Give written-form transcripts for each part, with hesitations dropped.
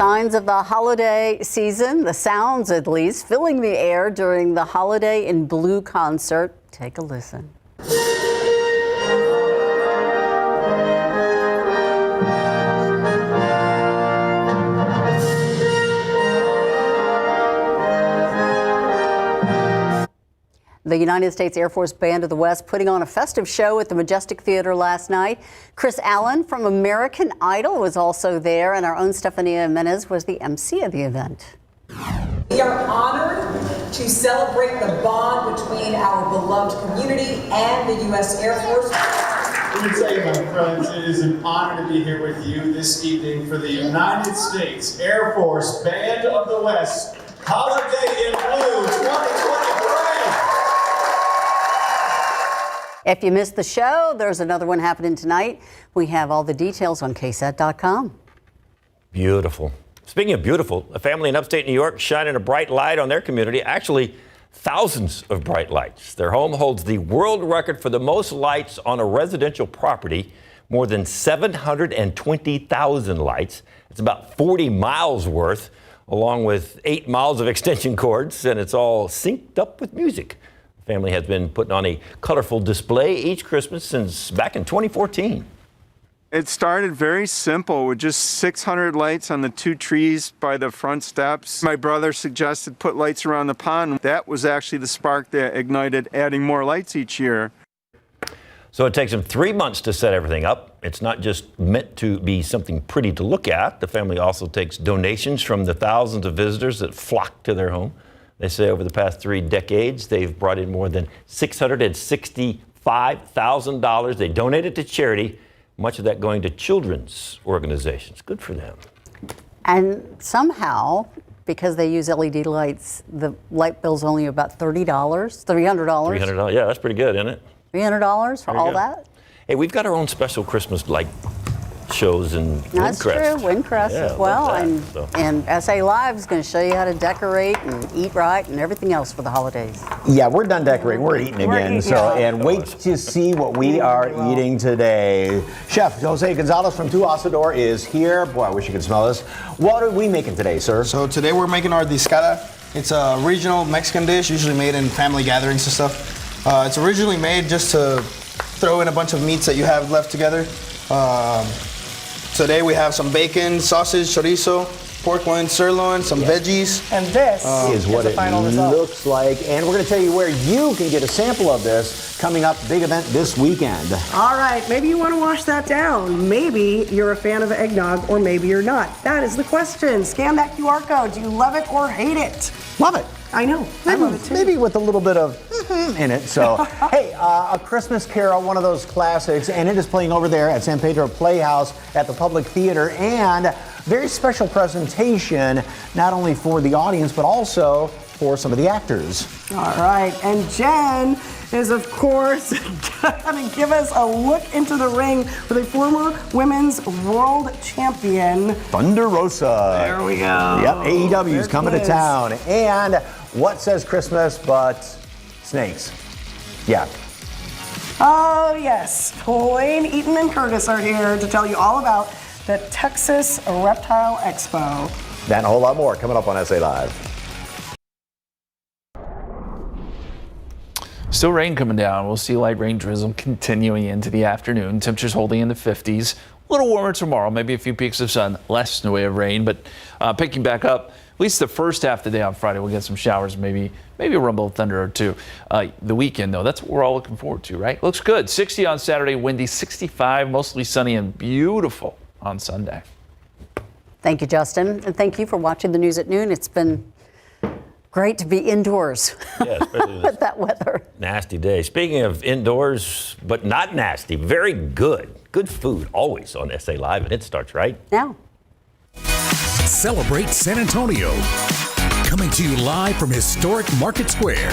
Signs of the holiday season, the sounds at least, filling the air during the Holiday in Blue concert. Take a listen. The United States Air Force Band of the West putting on a festive show at the Majestic Theater last night. Chris Allen from American Idol was also there, and our own Stefania Jimenez was the MC of the event. We are honored to celebrate the bond between our beloved community and the U.S. Air Force. Let me tell you, my friends, it is an honor to be here with you this evening for the United States Air Force Band of the West Holiday in Blue 2023. If you missed the show, there's another one happening tonight. We have all the details on KSAT.com. Beautiful. Speaking of beautiful, a family in upstate New York shining a bright light on their community. Actually, thousands of bright lights. Their home holds the world record for the most lights on a residential property, more than 720,000 lights. It's about 40 miles worth, along with 8 miles of extension cords, and it's all synced up with music. The family has been putting on a colorful display each Christmas since back in 2014. It started very simple with just 600 lights on the 2 trees by the front steps. My brother suggested put lights around the pond. That was actually the spark that ignited adding more lights each year. So it takes them 3 months to set everything up. It's not just meant to be something pretty to look at. The family also takes donations from the thousands of visitors that flock to their home. They say over the past 3 decades, they've brought in more than $665,000. They donated to charity, much of that going to children's organizations. Good for them. And somehow, because they use LED lights, the light bill's only about $300. $300, yeah, that's pretty good, isn't it? $300 for all that? Hey, we've got our own special Christmas light shows in That's Windcrest. true, Windcrest as well. And SA Live is going to show you how to decorate and eat right and everything else for the holidays. Yeah, we're done decorating. We're eating again. And wait to see what we are eating today. Chef Jose Gonzalez from Tu Asador is here. Boy, I wish you could smell this. What are we making today, sir? So today we're making our discada. It's a regional Mexican dish, usually made in family gatherings and stuff. It's originally made just to throw in a bunch of meats that you have left together. Today we have some bacon, sausage, chorizo, pork loin, sirloin, some veggies. And this is what it looks like. And we're going to tell you where you can get a sample of this coming up. Big event this weekend. All right, maybe you want to wash that down. Maybe you're a fan of eggnog, or maybe you're not. That is the question. Scan that QR code. Do you love it or hate it? Love it. I know. I love it too. Maybe with a little bit of in it. So, hey, A Christmas Carol, one of those classics, and it is playing over there at San Pedro Playhouse at the Public Theater, and very special presentation, not only for the audience, but also for some of the actors. All right, and Jen is, of course, going to give us a look into the ring with a former women's world champion, Thunder Rosa. There we go. Yep, AEW is coming to town. And what says Christmas but snakes? Yeah. Oh, yes. Wayne, Eaton, and Curtis are here to tell you all about the Texas Reptile Expo. That and a whole lot more coming up on SA Live. Still rain coming down. We'll see light rain drizzle continuing into the afternoon. Temperatures holding in the 50s. A little warmer tomorrow, maybe a few peaks of sun, less in the way of rain, but picking back up. At least the first half of the day on Friday, we'll get some showers, maybe a rumble of thunder or two. The weekend, though, that's what we're all looking forward to, right? Looks good. 60 on Saturday, windy, 65, mostly sunny and beautiful on Sunday. Thank you, Justin. And thank you for watching the news at noon. It's been great to be indoors with that weather. Nasty day. Speaking of indoors, but not nasty, very good. Good food always on SA Live, and it starts right now. Celebrate San Antonio. Coming to you live from historic Market Square.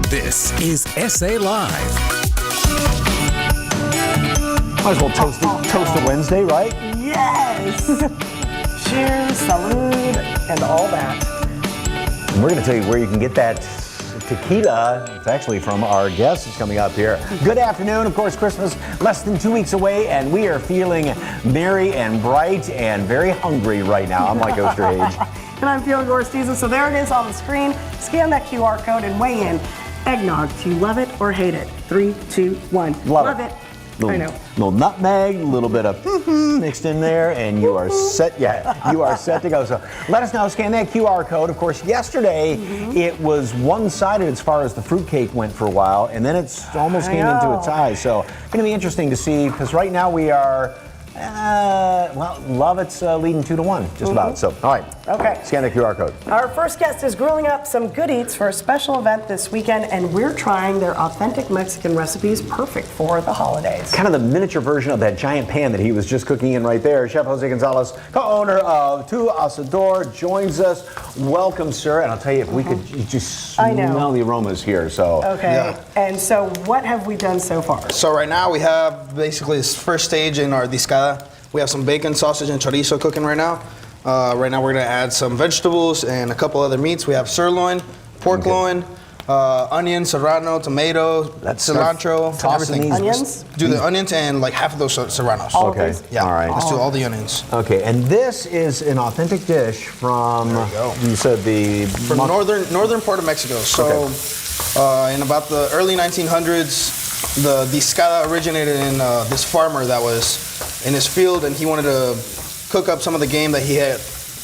This is SA Live. Might as well toast a Wednesday, right? Yes. Cheers, salud, and all that. And we're going to tell you where you can get that tequila. It's actually from our guest who's coming up here. Good afternoon. Of course, Christmas less than 2 weeks away, and we are feeling merry and bright and very hungry right now. I'm Mike Osterhage. And I'm Fiona Gorstezen. So there it is on the screen. Scan that QR code and weigh in. Eggnog, do you love it or hate it? 3, 2, 1. Love it. I know. Little nutmeg, a little bit of mixed in there, and you are set. Yeah, you are set to go. So let us know. Scan that QR code. Of course, yesterday it was one-sided as far as the fruitcake went for a while, and then it's almost came into a tie. So it's going to be interesting to see because right now we are. Love it's leading 2-1, just about. So, all right. Okay. Scan the QR code. Our first guest is grilling up some good eats for a special event this weekend, and we're trying their authentic Mexican recipes, perfect for the holidays. Kind of the miniature version of that giant pan that he was just cooking in right there. Chef Jose Gonzalez, co-owner of Tu Asador, joins us. Welcome, sir. And I'll tell you, if we could just smell the aromas here. So. Okay. Yeah. And so, what have we done so far? So right now we have basically this first stage in our discada. We have some bacon, sausage, and chorizo cooking right now. Right now we're gonna add some vegetables and a couple other meats. We have sirloin, pork loin, onion, serrano, tomato, cilantro, everything. Onions? Do the onions and like half of those serranos. Okay. Yeah. All right. Let's do all the onions. Okay. And this is an authentic dish from. There we go. You said the. From northern part of Mexico. So in about the early 1900s, the discada originated in this farmer that was in his field, and he wanted to cook up some of the game that he had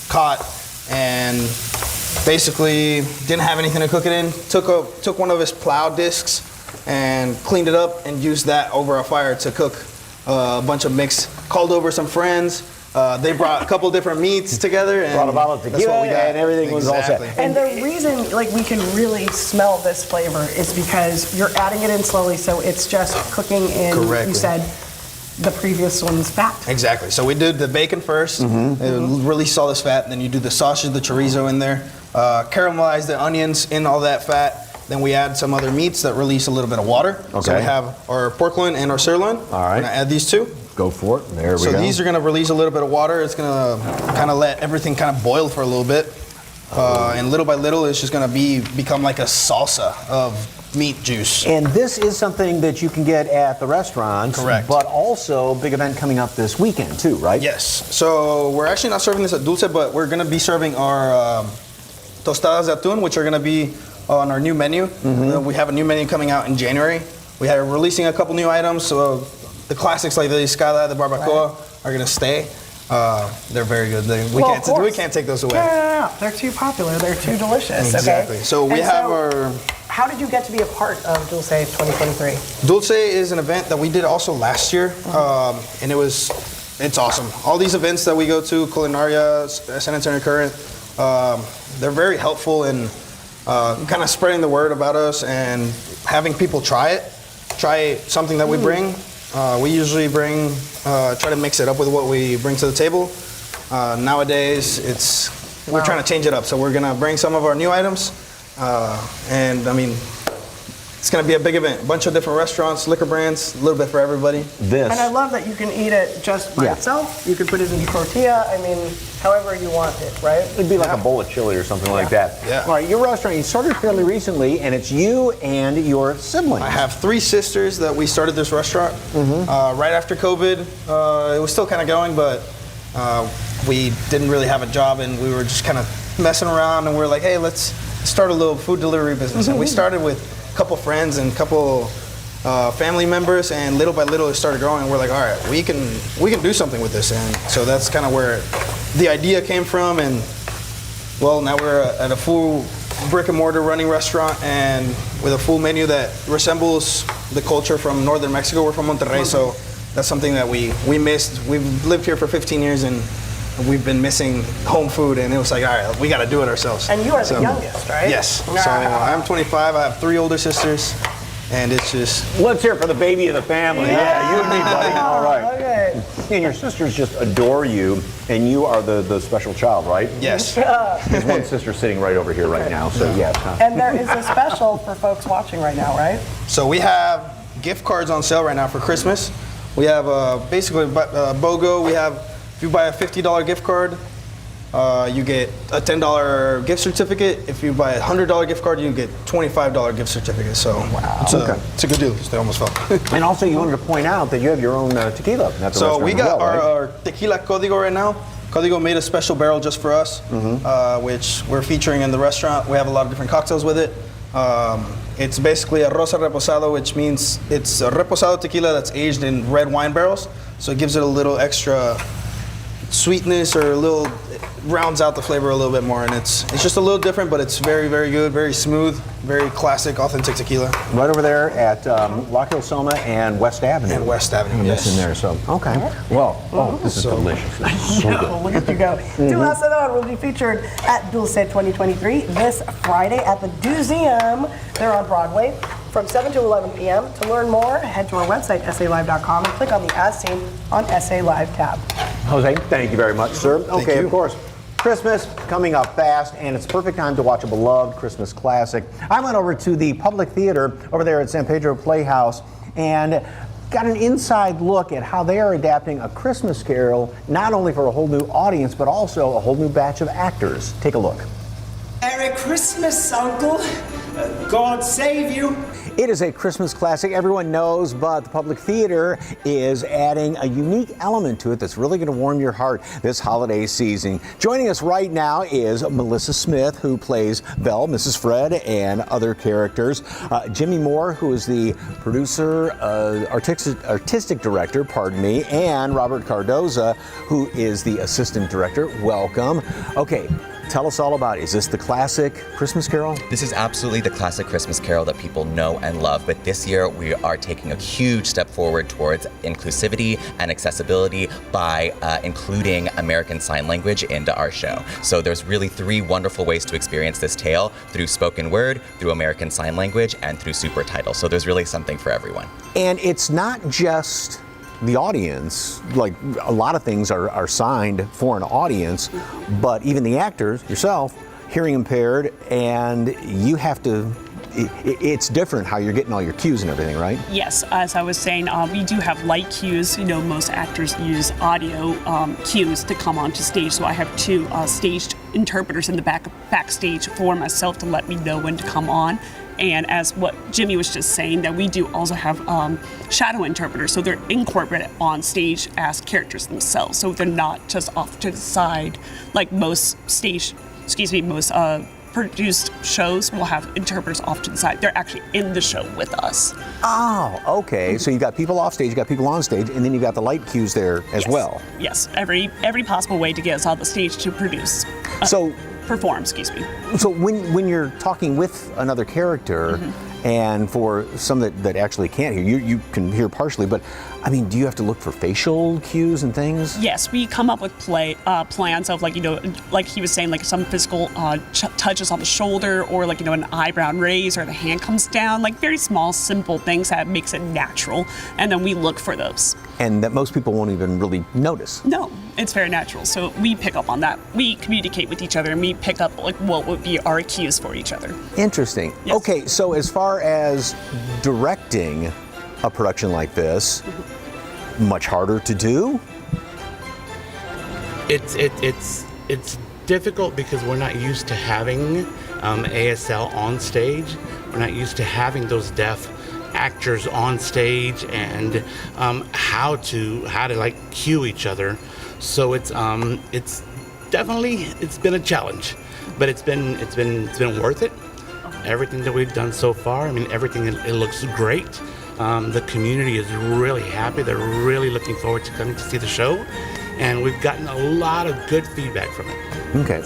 caught, and basically didn't have anything to cook it in. Took one of his plow discs and cleaned it up and used that over a fire to cook a bunch of mix. Called over some friends. They brought a couple different meats together, and Brought a bottle of that's tequila, what we got. and everything was all set. And the reason, like, we can really smell this flavor is because you're adding it in slowly, so it's just cooking in. Correctly. You said the previous one's fat. Exactly. So we did the bacon first, release all this fat. Then you do the sausage, the chorizo in there, caramelize the onions in all that fat. Then we add some other meats that release a little bit of water. Okay. So we have our pork loin and our sirloin. All right. We're gonna add these two. Go for it. There we go. So these are gonna release a little bit of water. It's gonna kind of let everything kind of boil for a little bit. And little by little, it's just gonna become like a salsa of meat juice. And this is something that you can get at the restaurants. Correct. But also, big event coming up this weekend too, right? Yes. So we're actually not serving this at Dulce, but we're gonna be serving our tostadas de atún, which are gonna be on our new menu. We have a new menu coming out in January. We are releasing a couple new items. So the classics like the discada, the barbacoa are gonna stay. They're very good. We can't take those away. No. They're too popular. They're too delicious. Exactly. Okay? So we have our. How did you get to be a part of Dulce 2023? Dulce is an event that we did also last year, and it's awesome. All these events that we go to, Culinaria, San Antonio Current, they're very helpful in kind of spreading the word about us and having people try something that we bring. We usually try to mix it up with what we bring to the table. Nowadays, we're trying to change it up. So we're gonna bring some of our new items, and I mean, it's gonna be a big event. A bunch of different restaurants, liquor brands, a little bit for everybody. This. And I love that you can eat it just by itself. You can put it in tortilla. I mean, however you want it, right? It'd be like a bowl of chili or something like that. Yeah. All right, your restaurant, you started fairly recently, and it's you and your siblings. I have 3 sisters that we started this restaurant right after COVID. It was still kind of going, but we didn't really have a job, and we were just kind of messing around, and we were like, hey, let's start a little food delivery business. And we started with a couple friends and a couple family members, and little by little it started growing, and we're like, all right, we can do something with this. And so that's kind of where the idea came from, and well, now we're at a full brick and mortar running restaurant, and with a full menu that resembles the culture from northern Mexico. We're from Monterrey, so that's something that we missed. We've lived here for 15 years, and we've been missing home food, and it was like, all right, we got to do it ourselves. And you are the youngest, right? Yes. So I'm 25. I have 3 older sisters, and it's just. Let's hear it for the baby of the family. Yeah, you and me, buddy. All right. Okay. And your sisters just adore you, and you are the special child, right? Yes. There's one sister sitting right over here right now, so yes. And there is a special for folks watching right now, right? So we have gift cards on sale right now for Christmas. We have basically BOGO. We have, if you buy a $50 gift card, you get a $10 gift certificate. If you buy a $100 gift card, you get $25 gift certificate. So it's a good deal. They almost fell. And also, you wanted to point out that you have your own tequila at the So restaurant we as got well, right? our Tequila Código right now. Código made a special barrel just for us, which we're featuring in the restaurant. We have a lot of different cocktails with it. It's basically a rosa reposado, which means it's a reposado tequila that's aged in red wine barrels. So it gives it a little extra sweetness, or a little, it rounds out the flavor a little bit more. And it's just a little different, but it's very, very good, very smooth, very classic, authentic tequila. Right over there at Lock Hill Soma and West Avenue. And West Avenue, Yes. yes. In there, so, okay. Well, this is delicious. This is so good. Look at you go. Dula Salon will be featured at Dulce 2023 this Friday at the Doozeum. They're on Broadway from 7 to 11 p.m. To learn more, head to our website, salive.com, and click on the As Seen on SA Live tab. Jose, thank you very much, sir. Okay, you. of course. Christmas coming up fast, and it's perfect time to watch a beloved Christmas classic. I went over to the Public Theater over there at San Pedro Playhouse and got an inside look at how they are adapting a Christmas Carol, not only for a whole new audience, but also a whole new batch of actors. Take a look. Merry Christmas, Uncle. God save you. It is a Christmas classic everyone knows, but the Public Theater is adding a unique element to it that's really going to warm your heart this holiday season. Joining us right now is Melissa Smith, who plays Belle, Mrs. Fred, and other characters. Jimmy Moore, who is the producer, artistic director, and Robert Cardoza, who is the assistant director. Welcome. Okay. Tell us all about it. Is this the classic Christmas Carol? This is absolutely the classic Christmas Carol that people know and love, but this year we are taking a huge step forward towards inclusivity and accessibility by including American Sign Language into our show. So there's really 3 wonderful ways to experience this tale: through spoken word, through American Sign Language, and through super titles. So there's really something for everyone. And it's not just the audience, like a lot of things are signed for an audience, but even the actors, yourself, hearing impaired, and you have to, it's different how you're getting all your cues and everything, right? Yes, as I was saying, we do have light cues. You know, most actors use audio cues to come onto stage, so I have 2 staged interpreters in the backstage for myself to let me know when to come on. And as what Jimmy was just saying, that we do also have shadow interpreters, so they're incorporated on stage as characters themselves, so they're not just off to the side like most produced shows will have interpreters off to the side. They're actually in the show with us. Oh, okay. So you got people off stage, you got people on stage, and then you got the light cues there as well. Yes, every possible way to get us on the stage to produce. Perform, excuse me. So when you're talking with another character, and for some that actually can't hear, you can hear partially, but I mean, do you have to look for facial cues and things? Yes, we come up with plans of, like, you know, like he was saying, like some physical touches on the shoulder, or like, you know, an eyebrow raise, or the hand comes down, like very small, simple things that makes it natural, and then we look for those. And that most people won't even really notice. No, it's very natural. So we pick up on that. We communicate with each other, and we pick up like what would be our cues for each other. Interesting. Yes. Okay, so as far as directing a production like this, much harder to do? It's difficult because we're not used to having ASL on stage. We're not used to having those deaf actors on stage, and how to like cue each other. So it's definitely been a challenge, but it's been worth it. Everything that we've done so far, I mean, everything, it looks great. The community is really happy. They're really looking forward to coming to see the show, and we've gotten a lot of good feedback from it. Okay.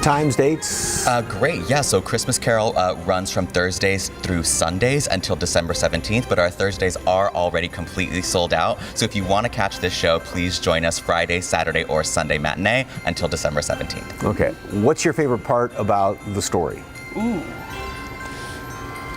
Times, dates? Great, yeah, so Christmas Carol runs from Thursdays through Sundays until December 17th, but our Thursdays are already completely sold out. So if you want to catch this show, please join us Friday, Saturday, or Sunday matinee until December 17th. Okay. What's your favorite part about the story? Ooh.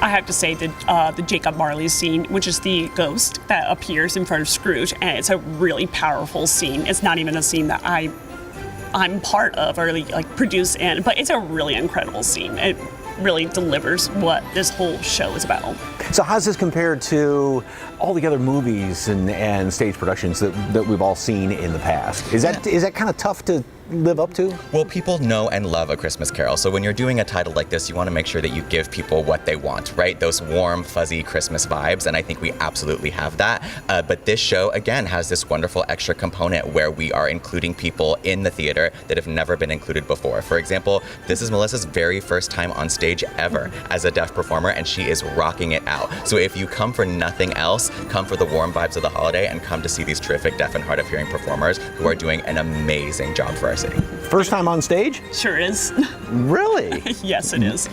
I have to say the Jacob Marley scene, which is the ghost that appears in front of Scrooge, and it's a really powerful scene. It's not even a scene that I'm part of or like produce in, but it's a really incredible scene. It really delivers what this whole show is about. So how's this compared to all the other movies and stage productions that we've all seen in the past? Is that kind of tough to live up to? Well, people know and love A Christmas Carol. So when you're doing a title like this, you want to make sure that you give people what they want, right? Those warm, fuzzy Christmas vibes. And I think we absolutely have that. But this show, again, has this wonderful extra component where we are including people in the theater that have never been included before. For example, this is Melissa's very first time on stage ever as a deaf performer, and she is rocking it out. So if you come for nothing else, come for the warm vibes of the holiday and come to see these terrific deaf and hard of hearing performers who are doing an amazing job for our city. First time on stage? Sure is. Really? Yes, it is.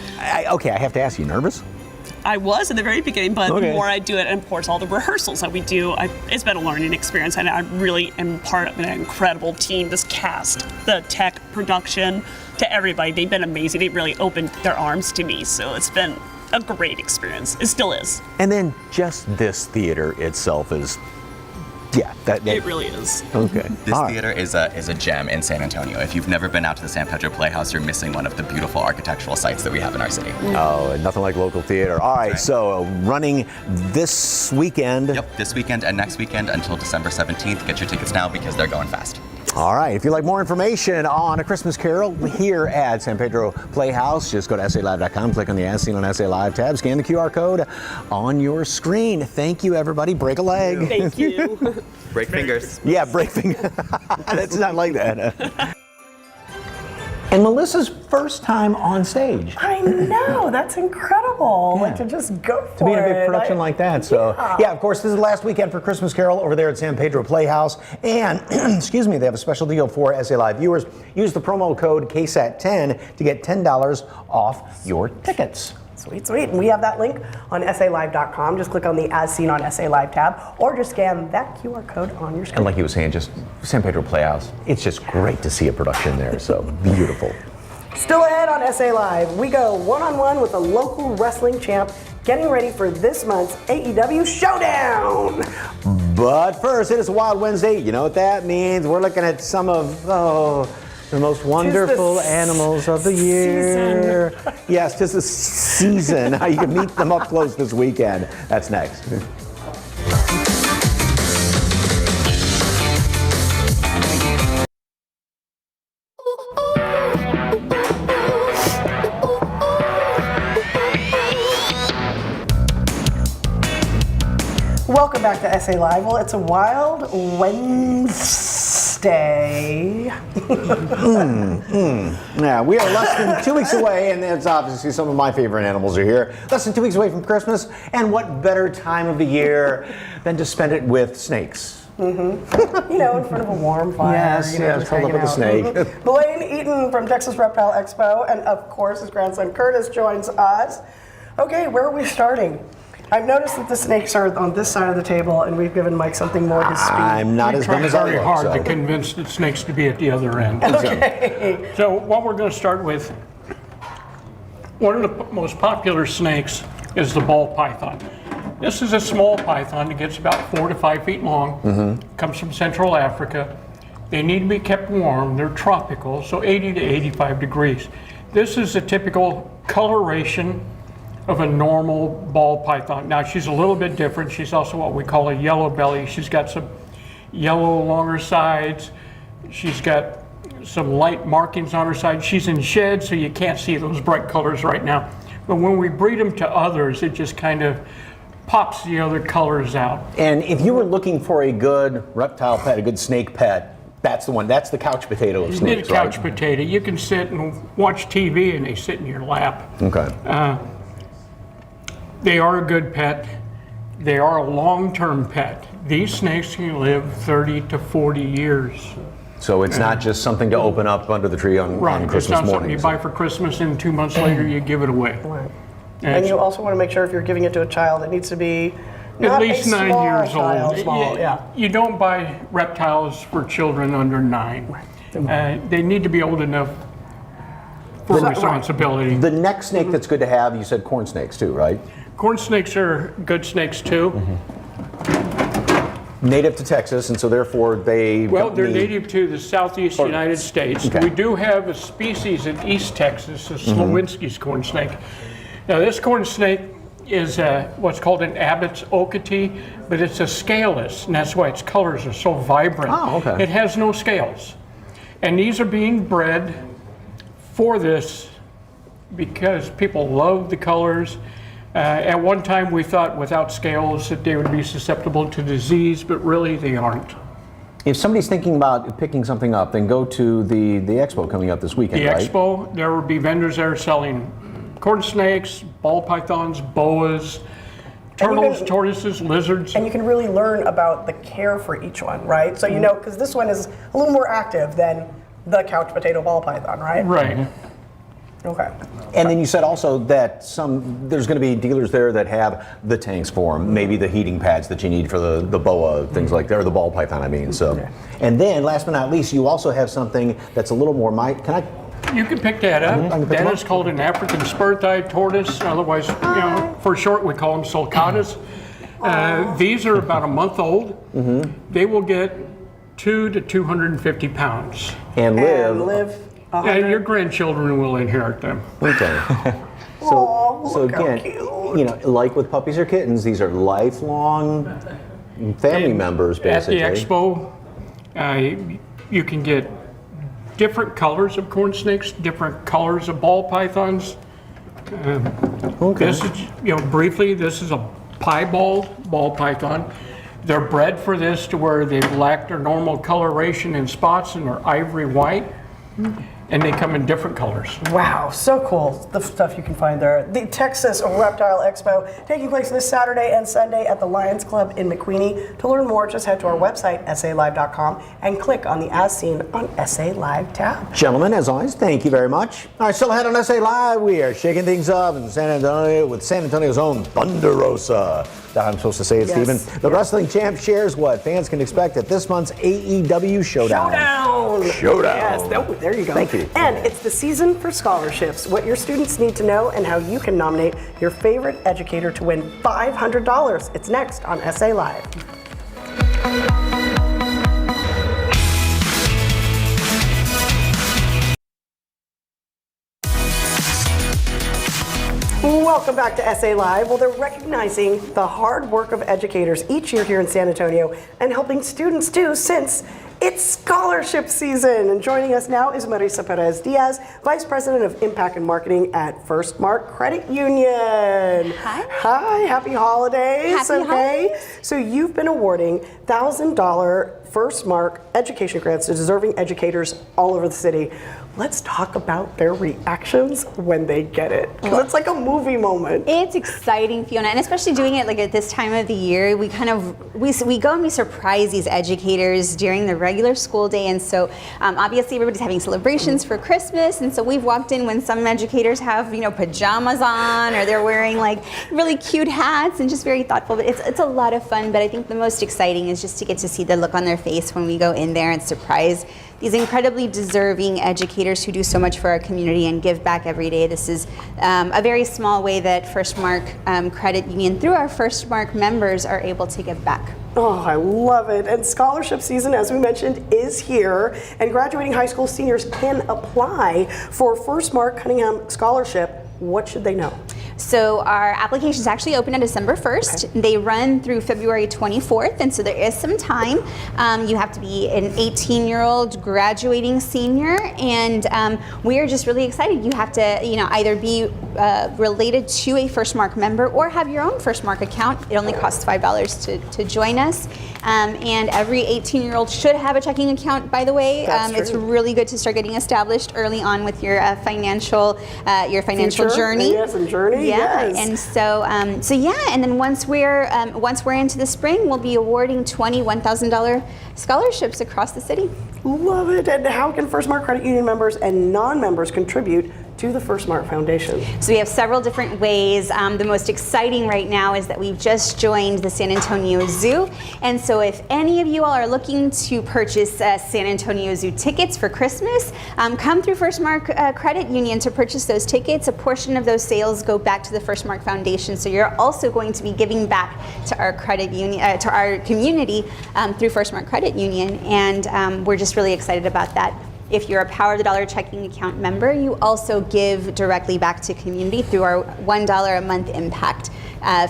Okay, I have to ask you, nervous? I was in the very beginning, but Okay. the more I do it, and of course all the rehearsals that we do, it's been a learning experience, and I really am part of an incredible team. This cast, the tech, production, to everybody, they've been amazing. They really opened their arms to me, so it's been a great experience. It still is. And then just this theater itself is, yeah, that It really is. Okay. This All right. theater is a gem in San Antonio. If you've never been out to the San Pedro Playhouse, you're missing one of the beautiful architectural sites that we have in our city. Oh, and nothing like local theater. All right, so running this weekend. Yep, this weekend and next weekend until December 17th. Get your tickets now because they're going fast. All right, if you'd like more information on A Christmas Carol here at San Pedro Playhouse, just go to SALive.com, click on the As Seen on SA Live tab, scan the QR code on your screen. Thank you, everybody. Break a leg. Thank you. Break fingers. Yeah, break fingers. That's not like that. And Melissa's first time on stage. I know, that's incredible. Yeah. Like to just go for it. To be in a big production like that. So, Yeah. yeah, of course, this is the last weekend for Christmas Carol over there at San Pedro Playhouse. And, excuse me, they have a special deal for SA Live viewers. Use the promo code KSAT10 to get $10 off your tickets. Sweet, sweet. And we have that link on SALive.com. Just click on the As Seen on SA Live tab, or just scan that QR code on your screen. And like he was saying, just San Pedro Playhouse, it's just great to see a production there. So beautiful. Still ahead on SA Live, we go one-on-one with a local wrestling champ getting ready for this month's AEW Showdown. But first, it is a Wild Wednesday. You know what that means. We're looking at some of, the most wonderful animals of the year. Yes, just a season. How you can meet them up close this weekend. That's next. Welcome back to SA Live. Well, it's a Wild Wednesday. Yeah, we are less than 2 weeks away, and it's obviously some of my favorite animals are here. Less than 2 weeks away from Christmas, and what better time of the year than to spend it with snakes? Mm-hmm. You know, in front of a warm fire. Yes, you know, yes, just curled up hanging with a snake. Mhm. Blaine Eaton from Texas Reptile Expo, and of course his grandson Curtis joins us. Okay, where are we starting? I've noticed that the snakes are on this side of the table, and we've given Mike something more to speak. I'm not as dumb as I very look. hard so. to convince the snakes to be at the other end. Okay. So what we're going to start with, one of the most popular snakes is the ball python. This is a small python that gets about 4 to 5 feet long, comes from Central Africa. They need to be kept warm. They're tropical, so 80 to 85 degrees. This is a typical coloration of a normal ball python. Now she's a little bit different. She's also what we call a yellow belly. She's got some yellow along her sides. She's got some light markings on her side. She's in shed, so you can't see those bright colors right now. But when we breed them to others, it just kind of pops the other colors out. And if you were looking for a good reptile pet, a good snake pet, that's the one. That's the couch potato of You need a snakes, couch right? potato. You can sit and watch TV and they sit in your lap. Okay. They are a good pet. They are a long-term pet. These snakes can live 30 to 40 years. So it's not just something to open up under the tree on It's Christmas not something morning. you buy for Christmas and 2 months later you give it away. Right. And And you also want to make sure if you're giving it to a child, it needs to be at not least a 9 small years child, old. Small, yeah. You don't buy reptiles for children under 9. They need to be old enough for responsibility. The next snake that's good to have, you said corn snakes too, right? Corn snakes are good snakes too. Native to Texas, and so therefore they Well, don't they're need- native to the southeast United States. Okay. We do have a species in East Texas, the Slowinski's corn snake. Now, this corn snake is what's called an Abbott's Okatee, but it's a scaleless, and that's why its colors are so vibrant. Oh, okay. It has no scales. And these are being bred for this because people love the colors. At one time we thought without scales that they would be susceptible to disease, but really they aren't. If somebody's thinking about picking something up, then go to the expo coming up this weekend, The right? expo, there will be vendors there selling corn snakes, ball pythons, boas, turtles, tortoises, lizards. And you can really learn about the care for each one, right? So you know, because this one is a little more active than the couch potato ball python, right? Right. Okay. And then you said also that there's going to be dealers there that have the tanks for them, maybe the heating pads that you need for the boa, things like that, or the ball python, I mean. So, and then last but not least, you also have something that's a little more You can pick that up. I can pick That them is up? called an African spur-thighed tortoise. Otherwise, for short, we call them sulcatas. These are about a month old. They will get 2 to 250 pounds. And live. And your grandchildren will inherit them. Okay. So again, you know, like with puppies or kittens, these are lifelong family members, basically. At the expo, you can get different colors of corn snakes, different colors of ball pythons. This is, briefly, this is a piebald ball python. They're bred for this to where they lack their normal coloration and spots and they're ivory white. And they come in different colors. Wow, so cool, the stuff you can find there. The Texas Reptile Expo taking place this Saturday and Sunday at the Lions Club in McQueeney. To learn more, just head to our website, SALive.com, and click on the As Seen on SA Live tab. Gentlemen, as always, thank you very much. All right, still ahead on SA Live, we are shaking things up in San Antonio with San Antonio's own Thunder Rosa. I'm supposed to say it, Yes. Stephen. The wrestling champ shares what fans can expect at this month's AEW Showdown. Showdown. Yes, there you go. Thank you. And it's the season for scholarships. What your students need to know and how you can nominate your favorite educator to win $500. It's next on SA Live. Welcome back to SA Live. Well, they're recognizing the hard work of educators each year here in San Antonio and helping students too, since it's scholarship season. And joining us now is Marisa Perez Diaz, Vice President of Impact and Marketing at First Mark Credit Union. Hi, happy holidays. Happy holidays. So you've been awarding $1,000 First Mark education grants to deserving educators all over the city. Let's talk about their reactions when they get it. 'Cause it's like a movie moment. It's exciting, Fiona, and especially doing it like at this time of the year. We kind of we go and we surprise these educators during the regular school day, and so obviously everybody's having celebrations for Christmas, and so we've walked in when some educators have pajamas on, or they're wearing like really cute hats and just very thoughtful. But it's a lot of fun. But I think the most exciting is just to get to see the look on their face when we go in there and surprise these incredibly deserving educators who do so much for our community and give back every day. This is a very small way that First Mark Credit Union, through our First Mark members, are able to give back. Oh, I love it. And scholarship season, as we mentioned, is here. And graduating high school seniors can apply for First Mark Cunningham Scholarship. What should they know? So our applications actually open on December 1st. Okay. They run through February 24th, and so there is some time. You have to be an 18-year-old graduating senior, and we are just really excited. You have to, either be related to a First Mark member or have your own First Mark account. It only costs $5 to join us, and every 18-year-old should have a checking account. By the way, it's really good to start getting established early on with your financial journey. Yes, and journey. Yeah, yes. and and then once we're into the spring, we'll be awarding $21,000 scholarships across the city. Love it. And how can First Mark Credit Union members and non-members contribute to the First Mark Foundation? So we have several different ways. The most exciting right now is that we've just joined the San Antonio Zoo. And so if any of you all are looking to purchase San Antonio Zoo tickets for Christmas, come through First Mark Credit Union to purchase those tickets. A portion of those sales go back to the First Mark Foundation. So you're also going to be giving back to our credit union, to our community through First Mark Credit Union. And we're just really excited about that. If you're a Power of the Dollar checking account member, you also give directly back to community through our $1 a month impact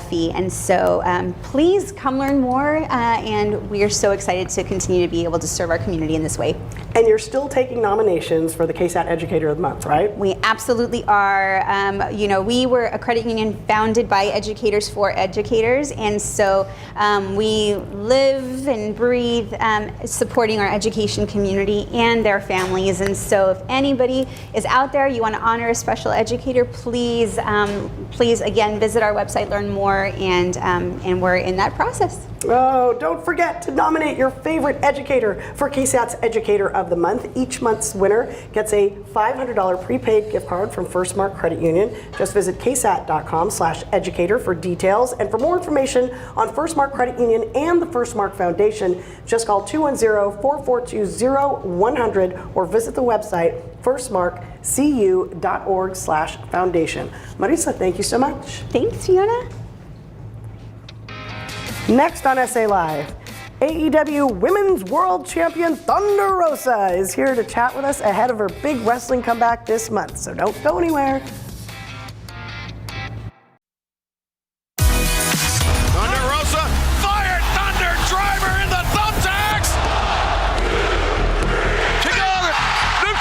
fee. And so please come learn more, and we are so excited to continue to be able to serve our community in this way. And you're still taking nominations for the KSAT Educator of the Month, right? We absolutely are. We were a credit union founded by educators for educators, and so we live and breathe supporting our education community and their families. And so if anybody is out there, you want to honor a special educator, please again visit our website, learn more, and we're in that process. Oh, don't forget to nominate your favorite educator for KSAT's Educator of the Month. Each month's winner gets a $500 prepaid gift card from First Mark Credit Union. Just visit ksat.com/educator for details. And for more information on First Mark Credit Union and the First Mark Foundation, just call 210-442-0100 or visit the website firstmarkcu.org/foundation. Marisa, thank you so much. Thanks, Fiona. Next on SA Live, AEW Women's World Champion Thunder Rosa is here to chat with us ahead of her big wrestling comeback this month, so don't go anywhere. Thunder Rosa fired, Thunder driver in the thumbtacks. She got it. New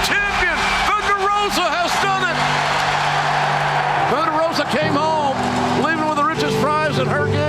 champion. Thunder Rosa has done it. Thunder Rosa came home, leaving with the richest prize in her game.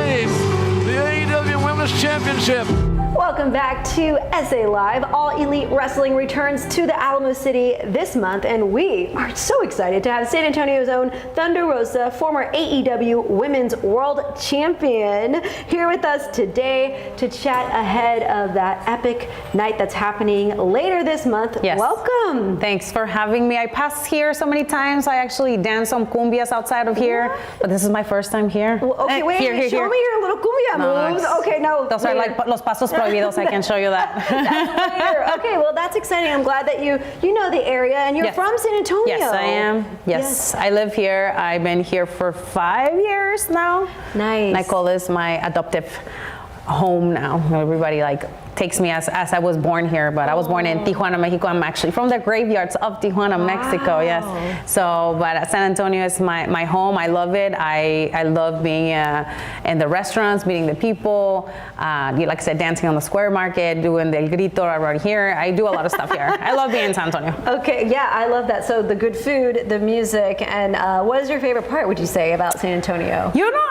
Championship. Welcome back to SA Live. All Elite Wrestling returns to the Alamo City this month, and we are so excited to have San Antonio's own Thunder Rosa, former AEW Women's World Champion, here with us today to chat ahead of that epic night that's happening later this month. Yes. Welcome. Thanks for having me. I passed here so many times. I actually danced some cumbias outside of here, but this is my first time here. Well, okay, wait, show me your little cumbia moves. Okay, no. Those are like los pasos prohibidos. I can show you that. That's later. Okay, well, that's exciting. I'm glad that you know the area, and you're from San Antonio. Yes, I am. Yes, I live here. I've been here for 5 years now. Nice. And I call this my adoptive home now. Everybody takes me as I was born here, but I was born in Tijuana, Mexico. I'm actually from the graveyards of Tijuana, Mexico. Yes. So, but San Antonio is my home. I love it. I love being in the restaurants, meeting the people. Like I said, dancing on the square market, doing the El Grito around here. I do a lot of stuff here. I love being in San Antonio. Okay, yeah, I love that. So the good food, the music, and what is your favorite part, would you say, about San Antonio? You know,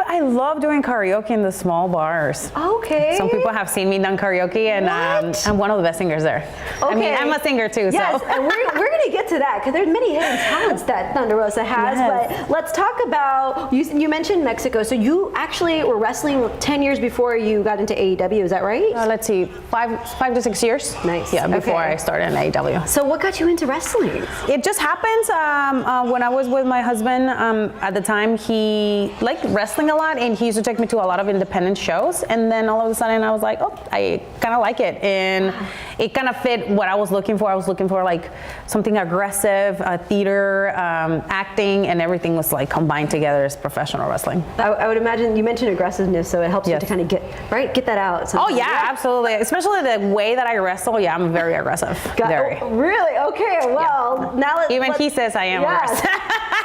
I love doing karaoke in the small bars. Okay. Some people have seen me done karaoke, and I'm one of the best singers there. Okay. I mean, I'm a singer too. Yes, so. and we're going to get to that because there's many hidden talents that Thunder Rosa has. Yes. But let's talk about, you mentioned Mexico. So you actually were wrestling 10 years before you got into AEW, is that right? Let's see, 5 to 6 years. Nice. Yeah, before I started in AEW. So what got you into wrestling? It just happens. When I was with my husband at the time, he liked wrestling a lot, and he used to take me to a lot of independent shows. And then all of a sudden, I was like, oh, I kind of like it, and it kind of fit what I was looking for. I was looking for like something aggressive, theater, acting, and everything was like combined together as professional wrestling. I would imagine you mentioned aggressiveness, so it helps you to kind of get that out. Oh yeah, absolutely. Especially the way that I wrestle. Yeah, I'm very aggressive. Very. Oh, really? Okay. Well, now let's. Even he says I am aggressive.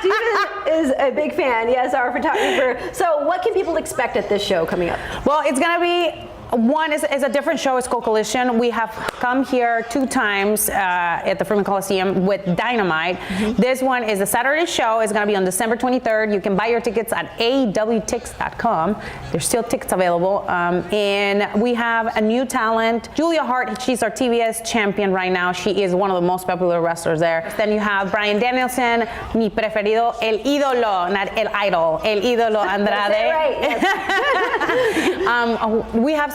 Steven is a big fan. Yes, our photographer. So, what can people expect at this show coming up? Well, it's gonna be. One is a different show. It's called Collision. We have come here 2 times at the Freeman Coliseum with Dynamite. This one is a Saturday show. It's going to be on December 23rd. You can buy your tickets at AEWTix.com. There's still tickets available. And we have a new talent, Julia Hart. She's our TBS champion right now. She is one of the most popular wrestlers there. Then you have Bryan Danielson, mi preferido, el ídolo, not el idol, el ídolo Andrade. We have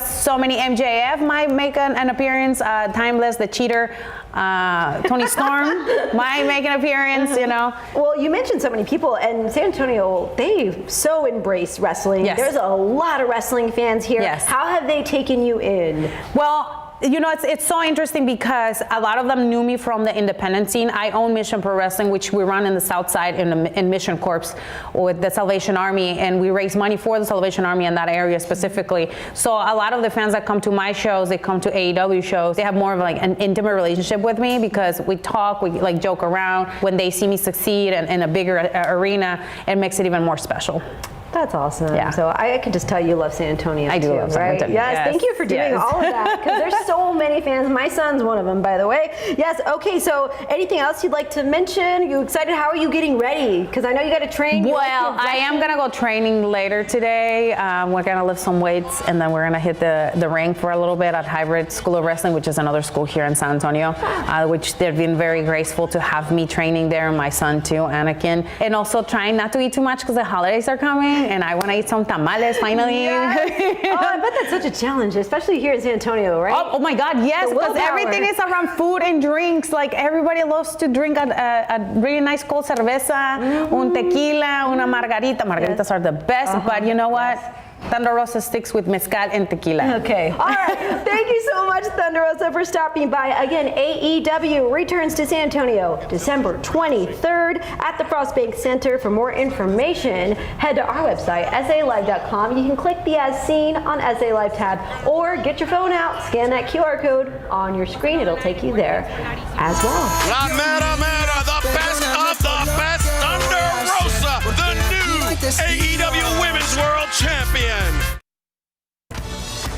so many MJF might make an appearance, Timeless, the cheater, Tony Storm might make an appearance, you know. Well, you mentioned so many people, and San Antonio, they so embrace wrestling. Yes. There's a lot of wrestling fans here. Yes. How have they taken you in? Well, you know, it's so interesting because a lot of them knew me from the independent scene. I own Mission Pro Wrestling, which we run in the South Side in Mission Corps with the Salvation Army, and we raise money for the Salvation Army in that area specifically. So a lot of the fans that come to my shows, they come to AEW shows, they have more of like an intimate relationship with me because we talk, we like joke around. When they see me succeed in a bigger arena, it makes it even more special. That's awesome. Yeah. So I could just tell you love San Antonio. I do too, love San right? Antonio. Yes, Yes, thank you for doing yes. all of that because there's so many fans. My son's one of them, by the way. Yes. Okay. So anything else you'd like to mention? You excited? How are you getting ready? Because I know you got to train. Well, I am gonna go training later today. We're gonna lift some weights, and then we're gonna hit the ring for a little bit at Hybrid School of Wrestling, which is another school here in San Antonio, which they've been very graceful to have me training there, and my son too, Anakin. And also trying not to eat too much because the holidays are coming, and I want to eat some tamales finally. Yes. Oh, I bet that's such a challenge, especially here in San Antonio, right? Oh my God, yes, The because willpower. everything is around food and drinks. Like everybody loves to drink a really nice cold cerveza, un tequila, una margarita. Margaritas are the best, but you know what? Thunder Rosa sticks with mezcal and tequila. Okay. All right. Thank you so much, Thunder Rosa, for stopping by. Again, AEW returns to San Antonio December 23rd at the Frostbank Center. For more information, head to our website, salive.com. You can click the As Seen on SA Live tab, or get your phone out, scan that QR code on your screen. It'll take you there as well. La Mera Mera, the best of the best, Thunder Rosa, the new AEW Women's World Champion.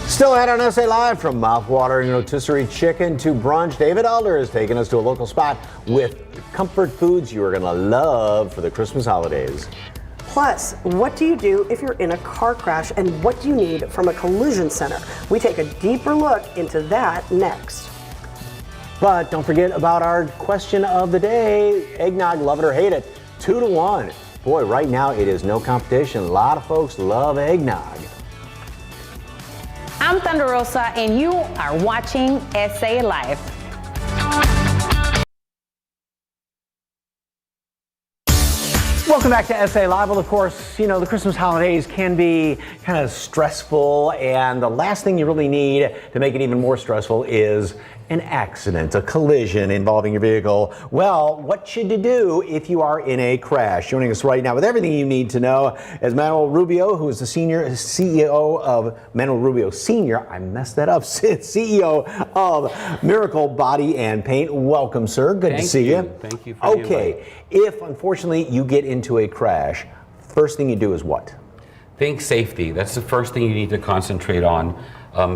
Still ahead on SA Live, from mouth-watering rotisserie chicken to brunch, David Elder has taken us to a local spot with comfort foods you are going to love for the Christmas holidays. Plus, what do you do if you're in a car crash, and what do you need from a collision center? We take a deeper look into that next. But don't forget about our question of the day. Eggnog, love it or hate it, 2-1. Boy, right now it is no competition. A lot of folks love eggnog. I'm Thunder Rosa, and you are watching SA Live. Welcome back to SA Live. Well, of course, you know, the Christmas holidays can be kind of stressful, and the last thing you really need to make it even more stressful is an accident, a collision involving your vehicle. Well, what should you do if you are in a crash? Joining us right now with everything you need to know is Manuel Rubio, who is the CEO of Manuel Rubio Sr. I messed that up. CEO of Miracle Body and Paint. Welcome, sir. Good to see you. Thank you for the invite. If unfortunately you get into a crash, first thing you do is what? Think safety. That's the first thing you need to concentrate on.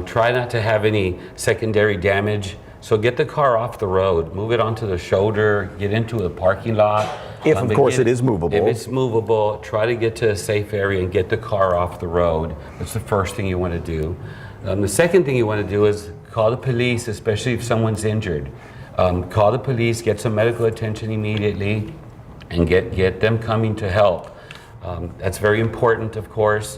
Try not to have any secondary damage. So get the car off the road, move it onto the shoulder, get into a parking lot. If, of course, it is movable. If it's movable, try to get to a safe area and get the car off the road. That's the first thing you want to do. The second thing you want to do is call the police, especially if someone's injured. Call the police, get some medical attention immediately, and get them coming to help. That's very important, of course.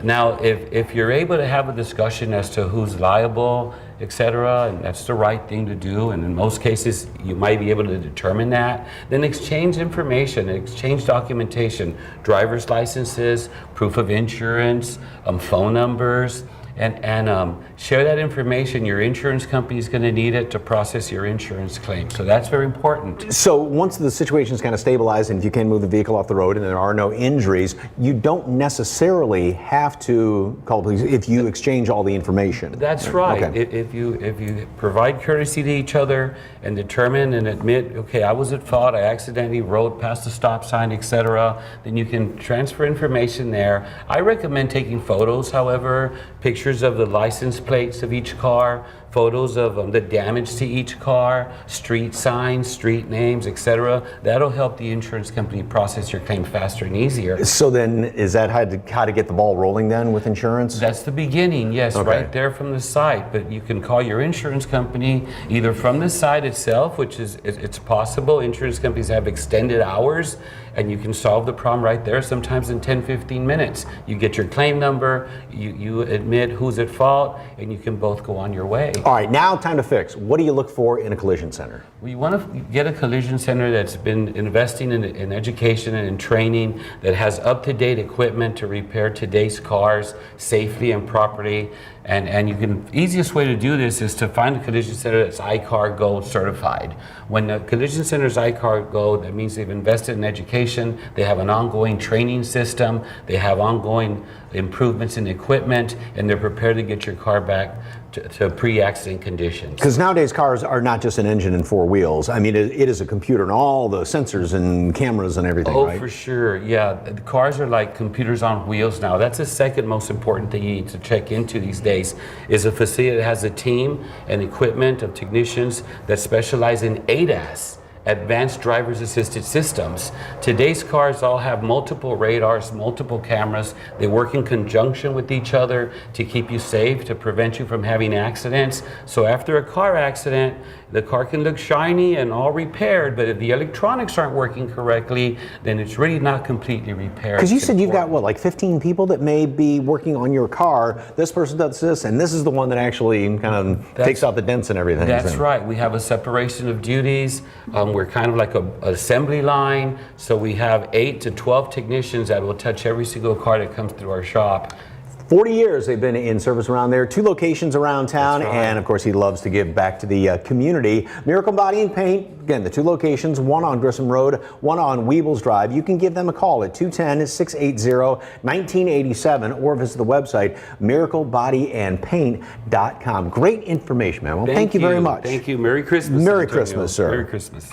Now, if you're able to have a discussion as to who's liable, etc., and that's the right thing to do, and in most cases you might be able to determine that, then exchange information, exchange documentation, driver's licenses, proof of insurance, phone numbers, and share that information. Your insurance company is going to need it to process your insurance claim. So that's very important. So once the situation is kind of stabilized and if you can move the vehicle off the road and there are no injuries, you don't necessarily have to call police if you exchange all the information. That's right. Okay. If you provide courtesy to each other and determine and admit, okay, I was at fault, I accidentally rode past the stop sign, etc., then you can transfer information there. I recommend taking photos, however, pictures of the license plates of each car, photos of the damage to each car, street signs, street names, etc. That'll help the insurance company process your claim faster and easier. So then, is that how to get the ball rolling then with insurance? That's the beginning, yes, Okay. right there from the site. But you can call your insurance company either from the site itself, which is it's possible. Insurance companies have extended hours, and you can solve the problem right there, sometimes in 10-15 minutes. You get your claim number, you admit who's at fault, and you can both go on your way. All right, now time to fix. What do you look for in a collision center? We want to get a collision center that's been investing in education and in training, that has up-to-date equipment to repair today's cars safely and properly. And easiest way to do this is to find a collision center that's ICAR Gold certified. When the collision center is ICAR Gold, that means they've invested in education, they have an ongoing training system, they have ongoing improvements in equipment, and they're prepared to get your car back to pre-accident conditions. Because nowadays cars are not just an engine and four wheels. I mean, it is a computer and all the sensors and cameras and everything, Oh, right? for sure. Yeah, the cars are like computers on wheels now. That's the second most important thing you need to check into these days, is a facility that has a team and equipment of technicians that specialize in ADAS, advanced driver's assisted systems. Today's cars all have multiple radars, multiple cameras. They work in conjunction with each other to keep you safe, to prevent you from having accidents. So after a car accident, the car can look shiny and all repaired, but if the electronics aren't working correctly, then it's really not completely repaired. Because you said you've got, what, like 15 people that may be working on your car. This person does this, and this is the one that actually kind of takes out the dents and everything. That's right. We have a separation of duties. We're kind of like an assembly line. So we have 8 to 12 technicians that will touch every single car that comes through our shop. 40 years they've been in service around there, 2 locations around town, and of course he loves to give back to the community. Miracle Body and Paint, again, the 2 locations, one on Grissom Road, one on Weebles Drive. You can give them a call at 210-680-1987 or visit the website miraclebodyandpaint.com. Great information, man. Well, thank you very much. Thank you. Merry Christmas. Merry Antonio. Christmas, sir. Merry Christmas.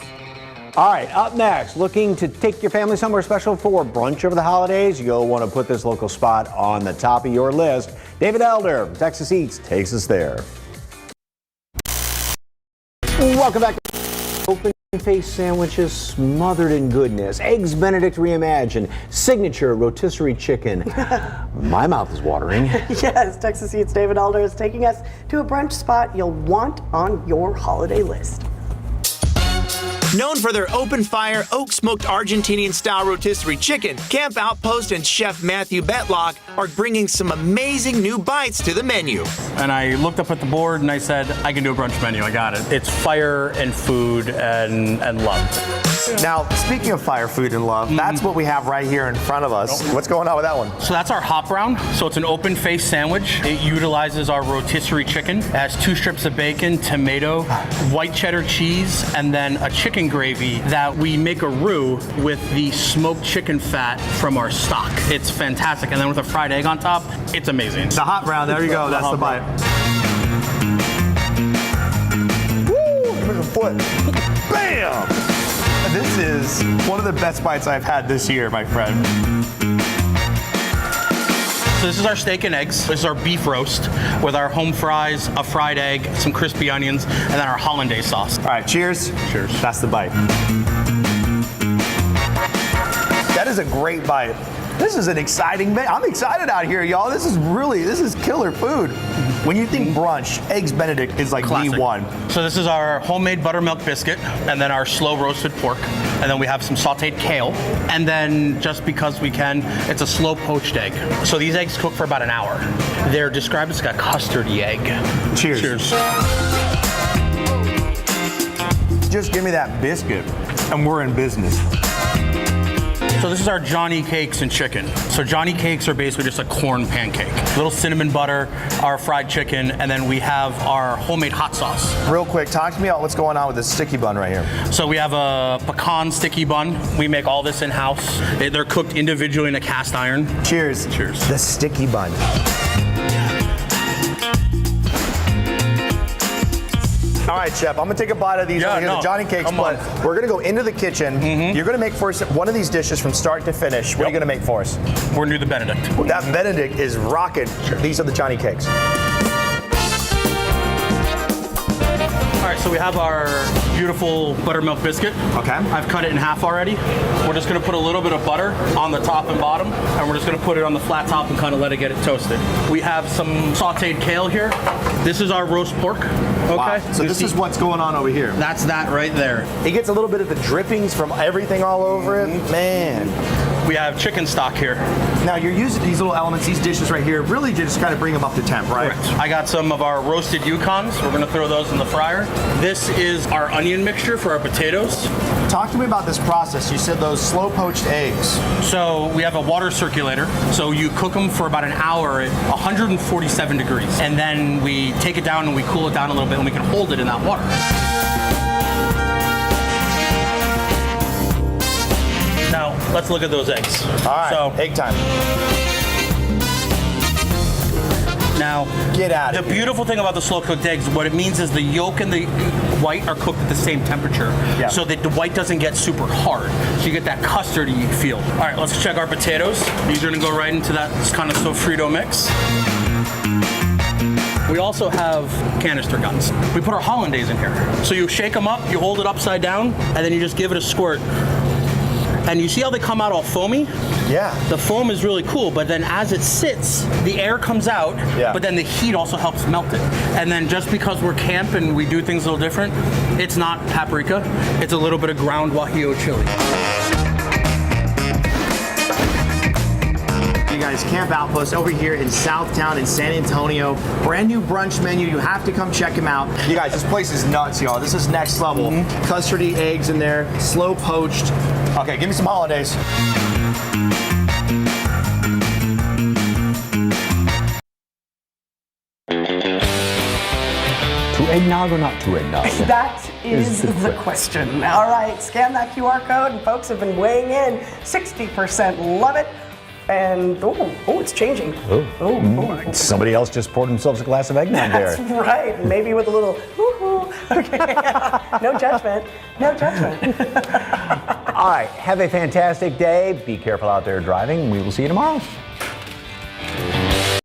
All right, up next, looking to take your family somewhere special for brunch over the holidays? You'll want to put this local spot on the top of your list. David Elder from Texas Eats takes us there. Welcome back to Open Face Sandwiches smothered in goodness. Eggs Benedict reimagined. Signature rotisserie chicken. My mouth is watering. Yes, Texas Eats David Elder is taking us to a brunch spot you'll want on your holiday list. Known for their open-fire, oak-smoked Argentinian-style rotisserie chicken, Camp Outpost and Chef Matthew Betlock are bringing some amazing new bites to the menu. And I looked up at the board and I said, I can do a brunch menu, I got it. It's fire and food and love. Now, speaking of fire, food, and love, that's what we have right here in front of us. What's going on with that one? So that's our hot brown. So it's an open face sandwich. It utilizes our rotisserie chicken. It has 2 strips of bacon, tomato, white cheddar cheese, and then a chicken gravy that we make a roux with the smoked chicken fat from our stock. It's fantastic. And then with a fried egg on top, it's amazing. The hot brown, there you go, that's the bite. Woo! Give me the foot. Bam! This is one of the best bites I've had this year, my friend. So this is our steak and eggs. This is our beef roast with our home fries, a fried egg, some crispy onions, and then our hollandaise sauce. All right, cheers. Cheers. That's the bite. That is a great bite. This is an exciting bit. I'm excited out here, y'all. This is killer food. When you think brunch, Eggs Benedict is like Classic. the one. So this is our homemade buttermilk biscuit, and then our slow roasted pork, and then we have some sauteed kale, and then just because we can, it's a slow poached egg. So these eggs cook for about an hour. They're described as like a custardy egg. Cheers. Cheers. Just give me that biscuit, and we're in business. So this is our Johnny Cakes and chicken. So Johnny Cakes are basically just a corn pancake. Little cinnamon butter, our fried chicken, and then we have our homemade hot sauce. Real quick, talk to me about what's going on with this sticky bun right here. So we have a pecan sticky bun. We make all this in-house. They're cooked individually in a cast iron. Cheers. Cheers. The sticky bun. All right, Chef, I'm gonna take a bite of these right here, the Johnny Cakes, but we're gonna go into the kitchen. You're gonna make for us one of these dishes from start to finish. What are you gonna make for us? We're gonna do the Benedict. That Benedict is rocking. Sure. These are the Johnny Cakes. All right, so we have our beautiful buttermilk biscuit. Okay. I've cut it in half already. We're just gonna put a little bit of butter on the top and bottom, and we're just gonna put it on the flat top and kind of let it get it toasted. We have some sauteed kale here. This is our roast pork. Okay. Wow. So this is what's going on over here. That's that right there. It gets a little bit of the drippings from everything all over it. Man. We have chicken stock here. Now you're using these little elements, these dishes right here, really to just kind of bring them up to temp, right? Correct. I got some of our roasted Yukons. We're gonna throw those in the fryer. This is our onion mixture for our potatoes. Talk to me about this process. You said those slow poached eggs. So we have a water circulator. So you cook them for about an hour at 147 degrees. And then we take it down and we cool it down a little bit and we can hold it in that water. Now, let's look at those eggs. All right, egg time. Now, Get out of the here. beautiful thing about the slow cooked eggs, what it means is the yolk and the white are cooked at the same temperature, Yeah. so that the white doesn't get super hard. So you get that custardy feel. All right, let's check our potatoes. These are gonna go right into that kind of sofrito mix. We also have canister guns. We put our hollandaise in here. So you shake them up, you hold it upside down, and then you just give it a squirt. And you see how they come out all foamy? Yeah. The foam is really cool, but then as it sits, the air comes out, Yeah. but then the heat also helps melt it. And then just because we're camp and we do things a little different, it's not paprika, it's a little bit of ground Guajillo chili. You guys, Camp Outpost over here in Southtown in San Antonio. Brand new brunch menu. You have to come check them out. You guys, this place is nuts, y'all. This is next level. Custardy eggs in there, slow poached. Okay, give me some hollandaise. To eggnog or not to eggnog? That is the question. All right, scan that QR code, and folks have been weighing in. 60% love it. And, oh, it's changing. Somebody else just poured themselves a glass of eggnog there. That's right. Maybe with a little woo-hoo. Okay. No judgment. No judgment. All right, have a fantastic day. Be careful out there driving. We will see you tomorrow.